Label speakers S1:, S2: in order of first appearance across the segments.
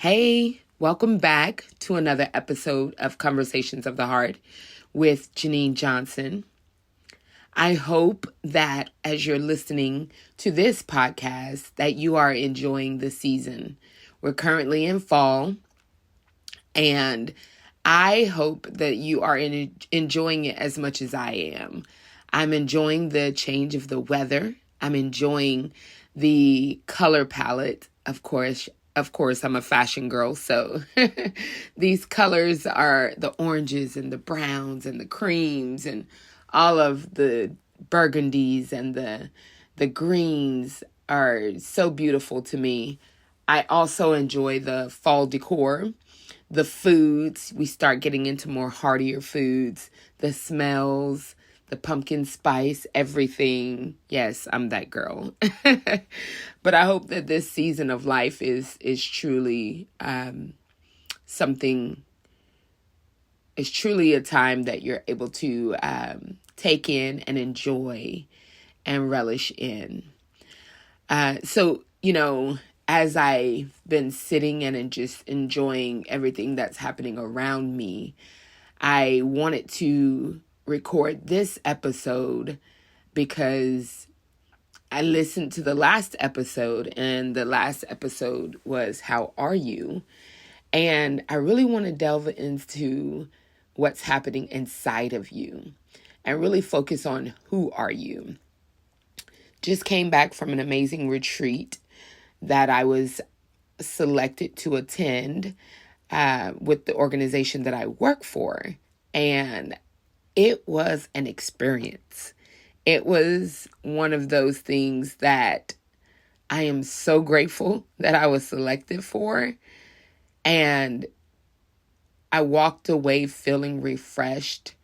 S1: Hey, welcome back to another episode of Conversations of the Heart with Janine Johnson. I hope that as you're listening to this podcast that you are enjoying the season. We're currently in fall, and I hope that you are enjoying it as much as I am. I'm enjoying the change of the weather. I'm enjoying the color palette. Of course, I'm a fashion girl, so these colors are the oranges and the browns and the creams and all of the burgundies and the greens are so beautiful to me. I also enjoy the fall decor, the foods. We start getting into more heartier foods, the smells, the pumpkin spice, everything. Yes, I'm that girl. But I hope that this season of life is truly something. It's truly a time that you're able to take in and enjoy and relish in. As I've been sitting and just enjoying everything that's happening around me, I wanted to record this episode because I listened to the last episode, and the last episode was How Are You? And I really want to delve into what's happening inside of you and really focus on who are you. Just came back from an amazing retreat that I was selected to attend with the organization that I work for. And it was an experience. It was one of those things that I am so grateful that I was selected for. And I walked away feeling refreshed.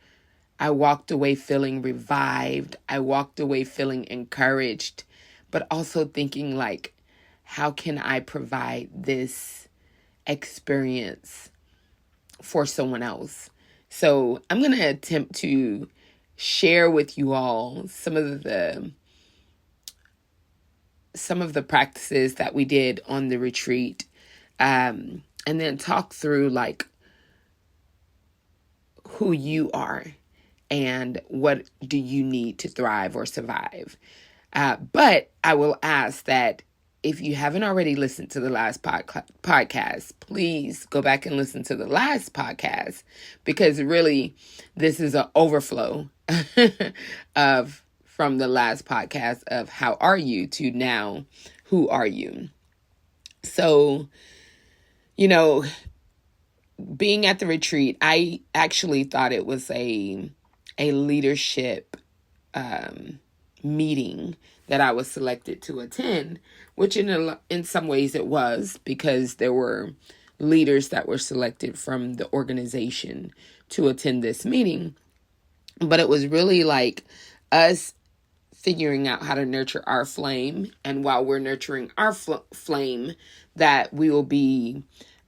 S1: I walked away feeling revived. I walked away feeling encouraged, but also thinking like, how can I provide this experience for someone else? So I'm going to attempt to share with you all some of the practices that we did on the retreat, and then talk through like who you are and what do you need to thrive or survive. But I will ask that if you haven't already listened to the last podcast, please go back and listen to the last podcast, because really this is an overflow from the last podcast of how are you to now who are you. So, being at the retreat, I actually thought it was a leadership meeting that I was selected to attend, which in some ways it was, because there were leaders that were selected from the organization to attend this meeting. But it was really like us figuring out how to nurture our flame. And while we're nurturing our flame, that we will be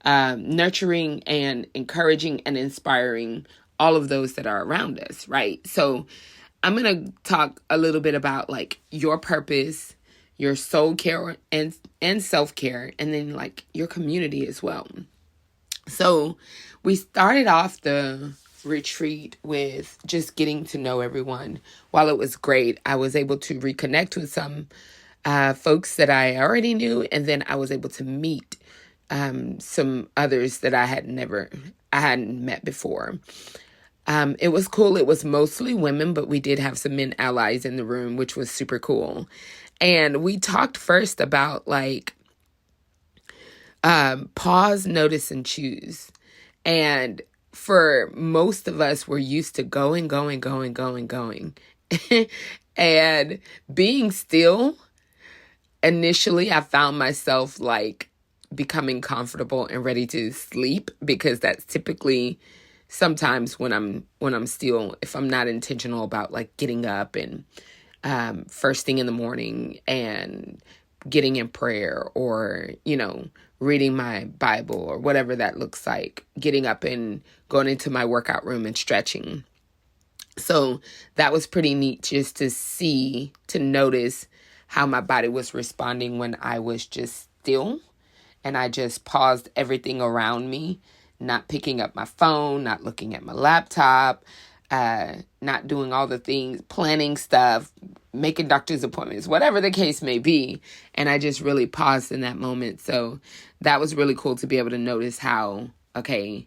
S1: nurturing and encouraging and inspiring all of those that are around us, right? So I'm going to talk a little bit about like your purpose, your soul care and self-care, and then like your community as well. So we started off the retreat with just getting to know everyone. While it was great, I was able to reconnect with some folks that I already knew, and then I was able to meet some others that I hadn't met before. It was cool. It was mostly women, but we did have some men allies in the room, which was super cool. And we talked first about like pause, notice, and choose. And for most of us, we're used to going. And being still, initially, I found myself like becoming comfortable and ready to sleep, because that's typically sometimes when I'm still, if I'm not intentional about like getting up and first thing in the morning and getting in prayer, or, reading my Bible or whatever that looks like, getting up and going into my workout room and stretching. So that was pretty neat just to notice how my body was responding when I was just still and I just paused everything around me, not picking up my phone, not looking at my laptop, not doing all the things, planning stuff, making doctor's appointments, whatever the case may be. And I just really paused in that moment. So that was really cool to be able to notice how, okay,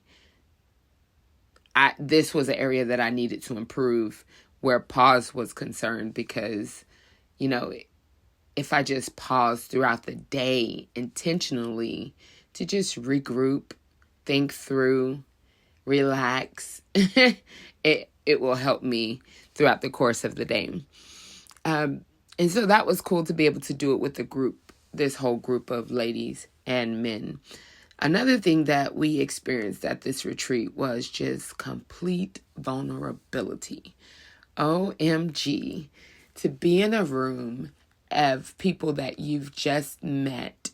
S1: this was an area that I needed to improve where pause was concerned, because, you know, if I just pause throughout the day intentionally to just regroup, think through, relax, it will help me throughout the course of the day. And so that was cool to be able to do it with the group, this whole group of ladies and men. Another thing that we experienced at this retreat was just complete vulnerability. OMG, to be in a room of people that you've just met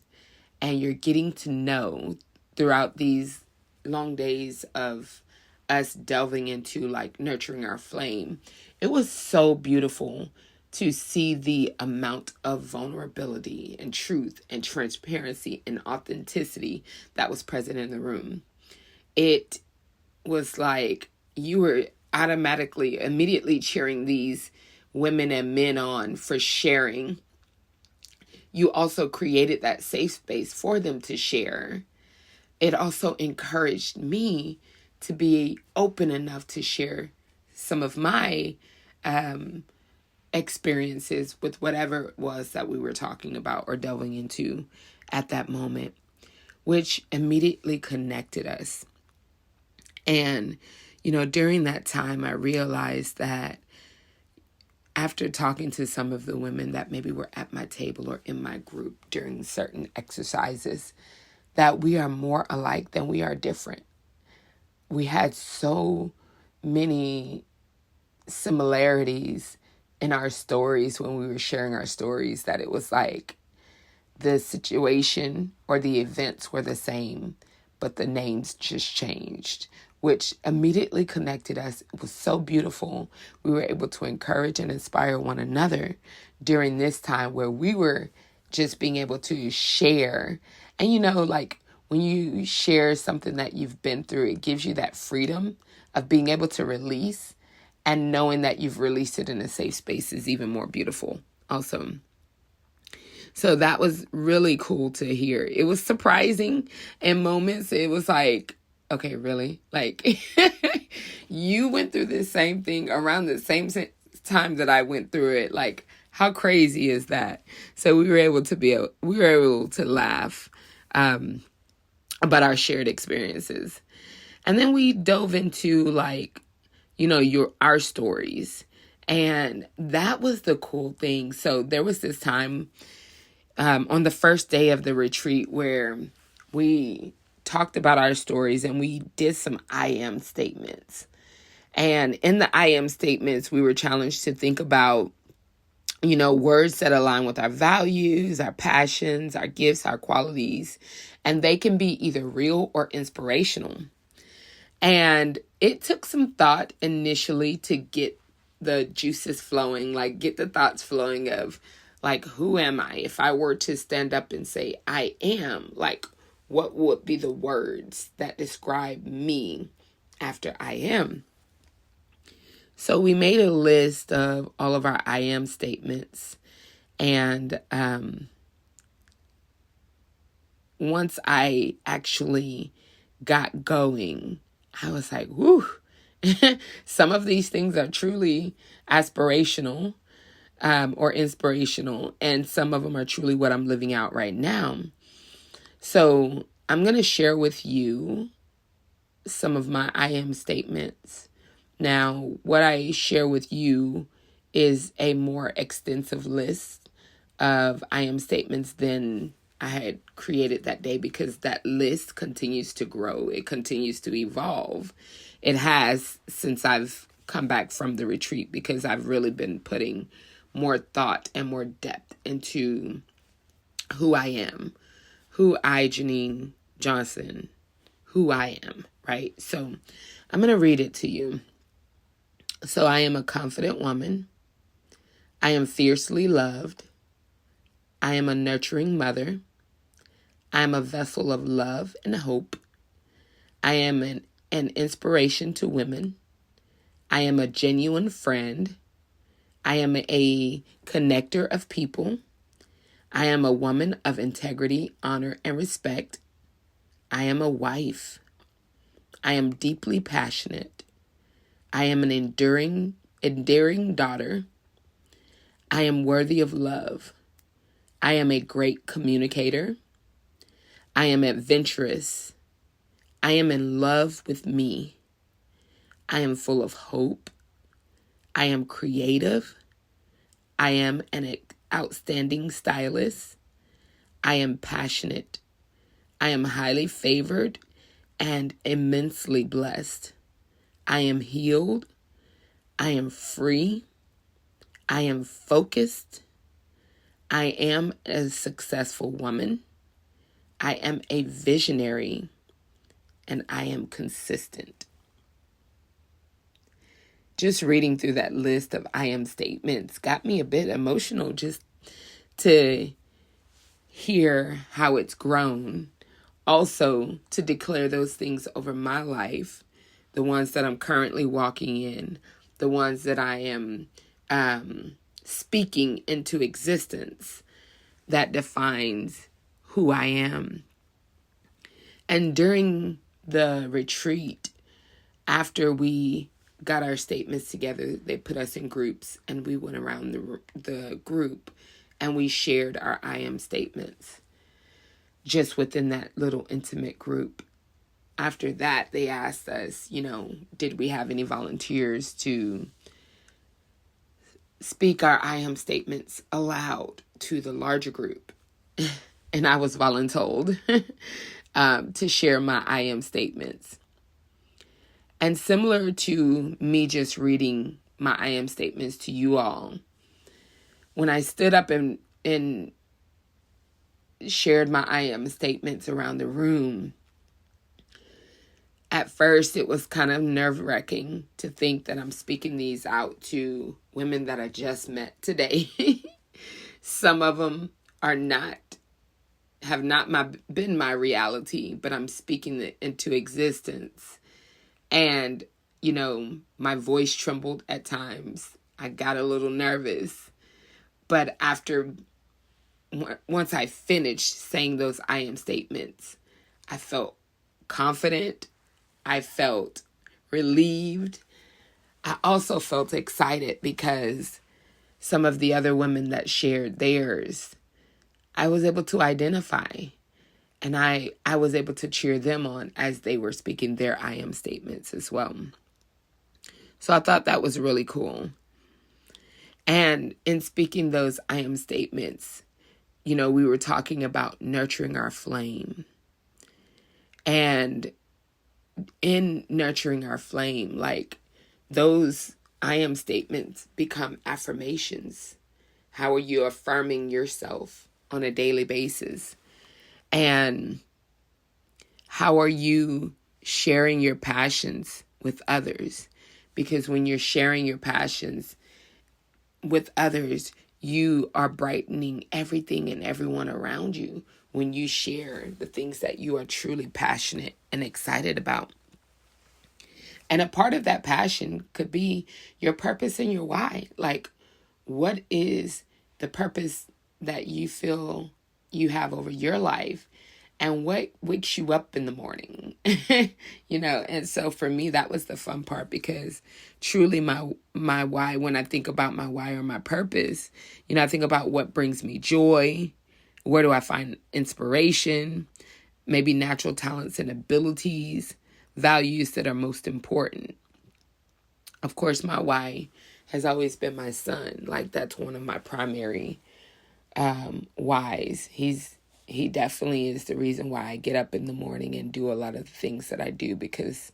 S1: and you're getting to know throughout these long days of us delving into like nurturing our flame. It was so beautiful to see the amount of vulnerability and truth and transparency and authenticity that was present in the room. It was like you were immediately cheering these women and men on for sharing. You also created that safe space for them to share. It also encouraged me to be open enough to share some of my experiences with whatever it was that we were talking about or delving into at that moment, which immediately connected us. And, you know, during that time, I realized that after talking to some of the women that maybe were at my table or in my group during certain exercises, that we are more alike than we are different. We had so many similarities in our stories when we were sharing our stories that it was like the situation or the events were the same, but the names just changed, which immediately connected us. It was so beautiful. We were able to encourage and inspire one another during this time where we were just being able to share. And, you know, like when you share something that you've been through, it gives you that freedom of being able to release, and knowing that you've released it in a safe space is even more beautiful. Awesome. So that was really cool to hear. It was surprising in moments. It was like, okay, really? Like, you went through this same thing around the same time that I went through it. Like, how crazy is that? So we were able to laugh about our shared experiences. And then we dove into like, you know, our stories. And that was the cool thing. So there was this time on the first day of the retreat where we talked about our stories and we did some I am statements. And in the I am statements, we were challenged to think about, you know, words that align with our values, our passions, our gifts, our qualities. And they can be either real or inspirational. And it took some thought initially to get the juices flowing, like get the thoughts flowing of like, who am I? If I were to stand up and say, I am, like, what would be the words that describe me after I am? So we made a list of all of our I am statements. And once I actually got going, I was like, whoo, some of these things are truly aspirational or inspirational, and some of them are truly what I'm living out right now. So I'm going to share with you some of my I am statements. Now, what I share with you is a more extensive list of I am statements than I had created that day, because that list continues to grow. It continues to evolve. It has since I've come back from the retreat, because I've really been putting more thought and more depth into who I am, Janine Johnson, who I am, right? So I'm going to read it to you. So I am a confident woman. I am fiercely loved. I am a nurturing mother. I am a vessel of love and hope. I am an inspiration to women. I am a genuine friend. I am a connector of people. I am a woman of integrity, honor, and respect. I am a wife. I am deeply passionate. I am an endearing daughter. I am worthy of love. I am a great communicator. I am adventurous. I am in love with me. I am full of hope. I am creative. I am an outstanding stylist. I am passionate. I am highly favored and immensely blessed. I am healed. I am free. I am focused. I am a successful woman. I am a visionary. And I am consistent. Just reading through that list of I am statements got me a bit emotional just to hear how it's grown. Also, to declare those things over my life, the ones that I'm currently walking in, the ones that I am speaking into existence, that defines who I am. And during the retreat, after we got our statements together, they put us in groups, and we went around the group and we shared our I am statements just within that little intimate group. After that, they asked us, did we have any volunteers to speak our I am statements aloud to the larger group? And I was voluntold to share my I am statements. And similar to me just reading my I am statements to you all, when I stood up and shared my I am statements around the room, at first it was kind of nerve-wracking to think that I'm speaking these out to women that I just met today. Some of them have not been my reality, but I'm speaking it into existence. And, my voice trembled at times. I got a little nervous. But once I finished saying those I am statements, I felt confident. I felt relieved. I also felt excited because some of the other women that shared theirs, I was able to identify. And I was able to cheer them on as they were speaking their I am statements as well. So I thought that was really cool. And in speaking those I am statements, we were talking about nurturing our flame. And in nurturing our flame, like those I am statements become affirmations. How are you affirming yourself on a daily basis? And how are you sharing your passions with others? Because when you're sharing your passions with others, you are brightening everything and everyone around you when you share the things that you are truly passionate and excited about. And a part of that passion could be your purpose and your why. Like, what is the purpose that you feel you have over your life, and what wakes you up in the morning? And so for me, that was the fun part, because truly my why, when I think about my why or my purpose, I think about what brings me joy, where do I find inspiration, maybe natural talents and abilities, values that are most important. Of course, my why has always been my son. Like, that's one of my primary whys. He definitely is the reason why I get up in the morning and do a lot of the things that I do, because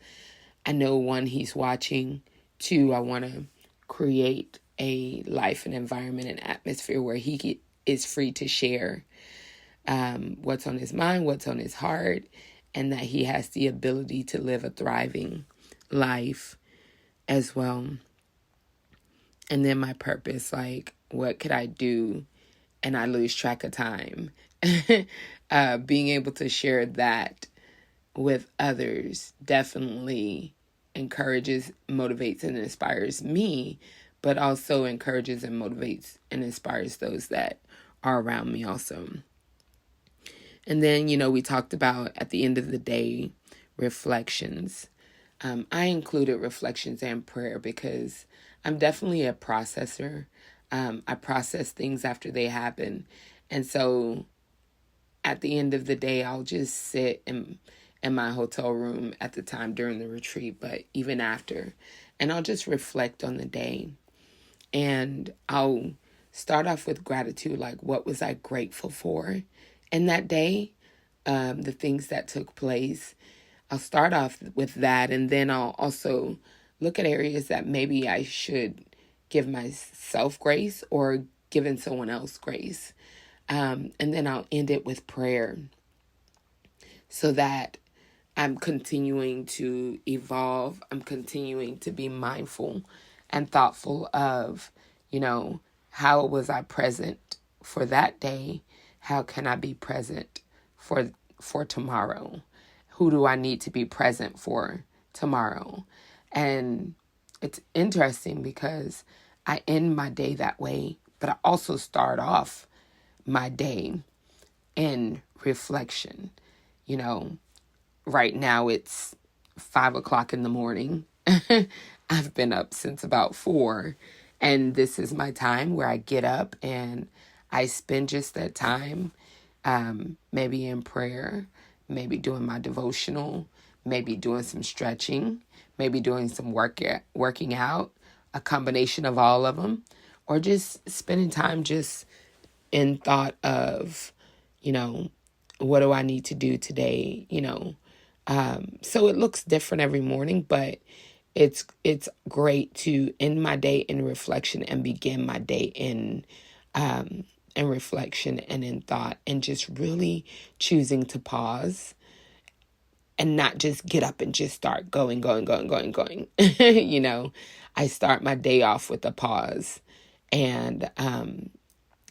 S1: I know, one, he's watching. Two, I want to create a life and environment and atmosphere where he is free to share what's on his mind, what's on his heart, and that he has the ability to live a thriving life as well. And then my purpose, like, what could I do? And I lose track of time. being able to share that with others definitely encourages, motivates, and inspires me, but also encourages and motivates and inspires those that are around me also. And then, we talked about at the end of the day, reflections. I included reflections and prayer because I'm definitely a processor. I process things after they happen. And so at the end of the day, I'll just sit in my hotel room at the time during the retreat, but even after, and I'll just reflect on the day. And I'll start off with gratitude, like what was I grateful for in that day, the things that took place. I'll start off with that, and then I'll also look at areas that maybe I should give myself grace or giving someone else grace. And then I'll end it with prayer so that I'm continuing to evolve. I'm continuing to be mindful and thoughtful of, how was I present for that day? How can I be present for tomorrow? Who do I need to be present for tomorrow? And it's interesting because I end my day that way, but I also start off my day in reflection. Right now it's 5:00 in the morning. I've been up since about 4, and this is my time where I get up and I spend just that time, maybe in prayer, maybe doing my devotional, maybe doing some stretching, maybe doing some working out, a combination of all of them, or just spending time just in thought of, what do I need to do today, so it looks different every morning, but it's great to end my day in reflection and begin my day in reflection and in thought, and just really choosing to pause and not just get up and just start going. I start my day off with a pause, and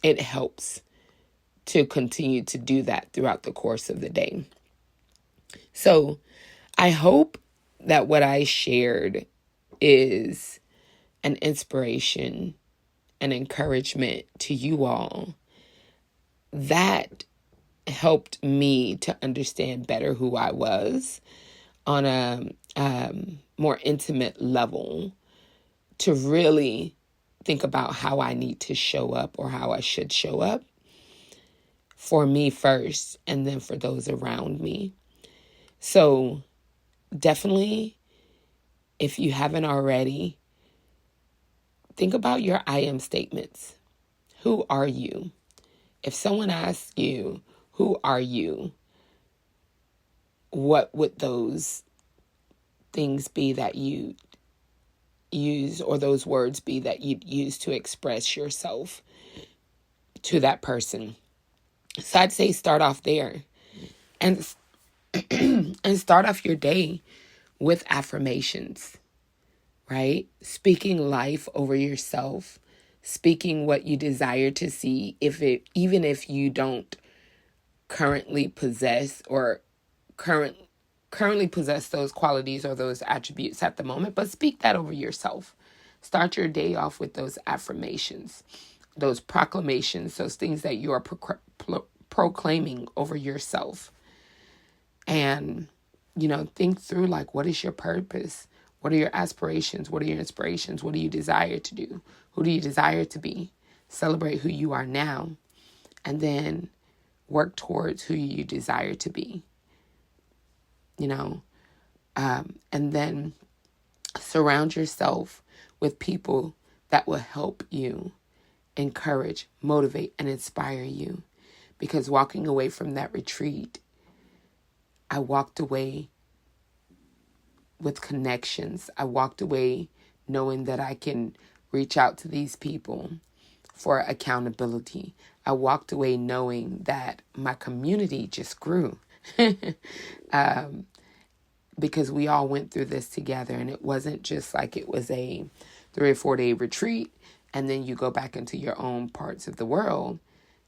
S1: it helps to continue to do that throughout the course of the day. So I hope that what I shared is an inspiration, an encouragement to you all. That helped me to understand better who I was on a more intimate level, to really think about how I need to show up, or how I should show up, for me first, and then for those around me. So definitely, if you haven't already, think about your I am statements. Who are you? If someone asks you, who are you? What would those things be that you use, or those words be that you'd use to express yourself to that person? So I'd say start off there, and and start off your day with affirmations, right? Speaking life over yourself, speaking what you desire to see, even if you don't currently possess or currently possess those qualities or those attributes at the moment, but speak that over yourself. Start your day off with those affirmations, those proclamations, those things that you are proclaiming over yourself. And, think through, like, what is your purpose? What are your aspirations? What are your inspirations? What do you desire to do? Who do you desire to be? Celebrate who you are now, and then work towards who you desire to be, and then surround yourself with people that will help you, encourage, motivate, and inspire you. Because walking away from that retreat, I walked away with connections. I walked away knowing that I can reach out to these people for accountability. I walked away knowing that my community just grew because we all went through this together, and it wasn't just like it was a 3 or 4 day retreat and then you go back into your own parts of the world.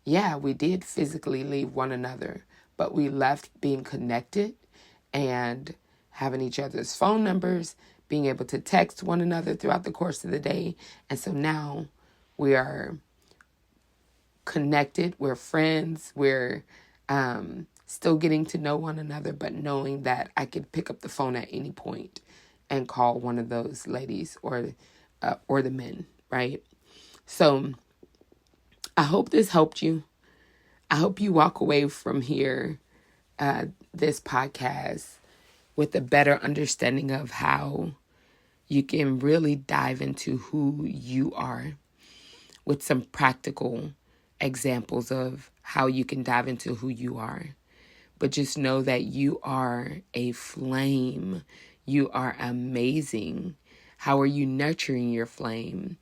S1: Yeah, we did physically leave one another, but we left being connected and having each other's phone numbers, being able to text one another throughout the course of the day. And so now we are connected, we're friends, we're still getting to know one another, but knowing that I could pick up the phone at any point and call one of those ladies or the men, right? So I hope this helped you. I hope you walk away from here, this podcast, with a better understanding of how you can really dive into who you are, with some practical examples of how you can dive into who you are. But just know that you are a flame. You are amazing. How are you nurturing your flame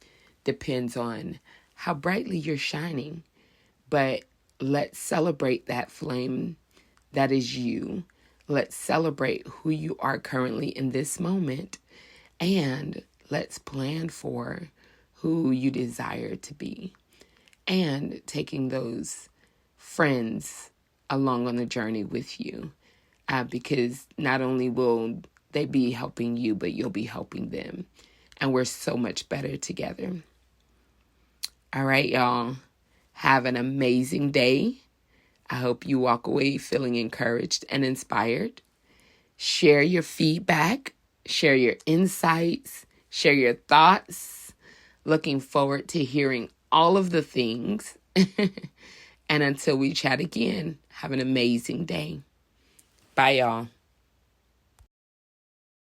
S1: depends on how brightly you're shining. But let's celebrate that flame that is you. Let's celebrate who you are currently in this moment. And let's plan for who you desire to be. And taking those friends along on the journey with you. Because not only will they be helping you, but you'll be helping them. And we're so much better together. All right, y'all. Have an amazing day. I hope you walk away feeling encouraged and inspired. Share your feedback. Share your insights. Share your thoughts. Looking forward to hearing all of the things. And until we chat again, have an amazing day. Bye, y'all.